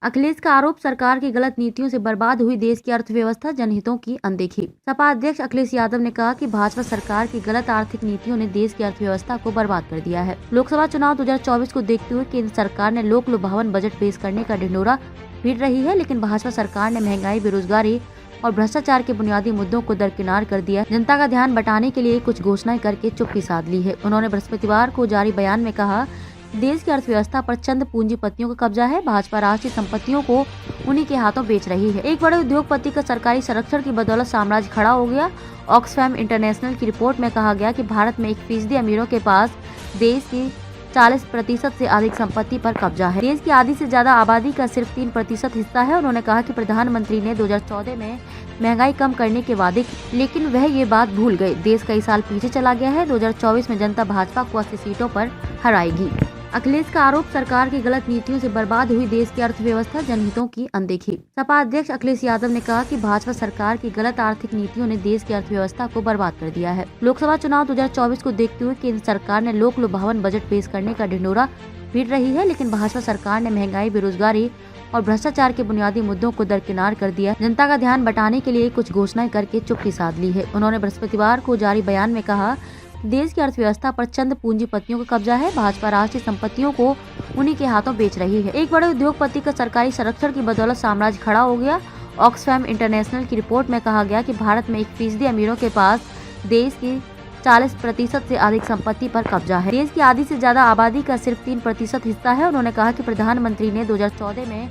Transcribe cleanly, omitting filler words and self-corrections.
अखिलेश का आरोप, सरकार की गलत नीतियों से बर्बाद हुई देश की अर्थव्यवस्था, जनहितों की अनदेखी। सपा अध्यक्ष अखिलेश यादव ने कहा कि भाजपा सरकार की गलत आर्थिक नीतियों ने देश की अर्थव्यवस्था को बर्बाद कर दिया है। लोकसभा चुनाव 2024 को देखते हुए केंद्र सरकार ने लोक लुभावन बजट पेश करने का ढिंढोरा पीट रही है, लेकिन भाजपा सरकार ने महंगाई, बेरोजगारी और भ्रष्टाचार के बुनियादी मुद्दों को दरकिनार कर दिया। जनता का ध्यान बटाने के लिए कुछ घोषणाएं करके चुप्पी साध ली है। उन्होंने बृहस्पतिवार को जारी बयान में कहा, देश की अर्थव्यवस्था पर चंद पूंजीपतियों का कब्जा है। भाजपा राष्ट्रीय संपत्तियों को उन्हीं के हाथों बेच रही है। एक बड़े उद्योगपति का सरकारी संरक्षण की बदौलत साम्राज्य खड़ा हो गया। ऑक्सफैम इंटरनेशनल की रिपोर्ट में कहा गया कि भारत में 1% अमीरों के पास देश की 40% से अधिक संपत्ति पर कब्जा है। देश की आधी से ज्यादा आबादी का सिर्फ 3% हिस्सा है। उन्होंने कहा कि प्रधानमंत्री ने 2014 में महंगाई कम करने के वादे किए, लेकिन वह ये बात भूल गए। देश कई साल पीछे चला गया है। 2024 में जनता भाजपा को 80 सीटों पर हराएगी। अखिलेश का आरोप, सरकार की गलत नीतियों से बर्बाद हुई देश की अर्थव्यवस्था, जनहितों की अनदेखी। सपा अध्यक्ष अखिलेश यादव ने कहा कि भाजपा सरकार की गलत आर्थिक नीतियों ने देश की अर्थव्यवस्था को बर्बाद कर दिया है। लोकसभा चुनाव 2024 को देखते हुए केंद्र सरकार ने लोक लुभावन बजट पेश करने का ढिंढोरा पीट रही है, लेकिन भाजपा सरकार ने महंगाई, बेरोजगारी और भ्रष्टाचार के बुनियादी मुद्दों को दरकिनार कर दिया। जनता का ध्यान बटाने के लिए कुछ घोषणाएं करके चुप्पी साध ली है। उन्होंने बृहस्पतिवार को जारी बयान में कहा, देश की अर्थव्यवस्था पर चंद पूंजीपतियों का कब्जा है। भाजपा राष्ट्रीय संपत्तियों को उन्हीं के हाथों बेच रही है। एक बड़े उद्योगपति का सरकारी संरक्षण की बदौलत साम्राज्य खड़ा हो गया। ऑक्सफैम इंटरनेशनल की रिपोर्ट में कहा गया कि भारत में 1% अमीरों के पास देश की 40% से अधिक संपत्ति पर कब्जा है। देश की आधी से ज्यादा आबादी का सिर्फ 3% हिस्सा है। उन्होंने कहा कि प्रधानमंत्री ने 2014 में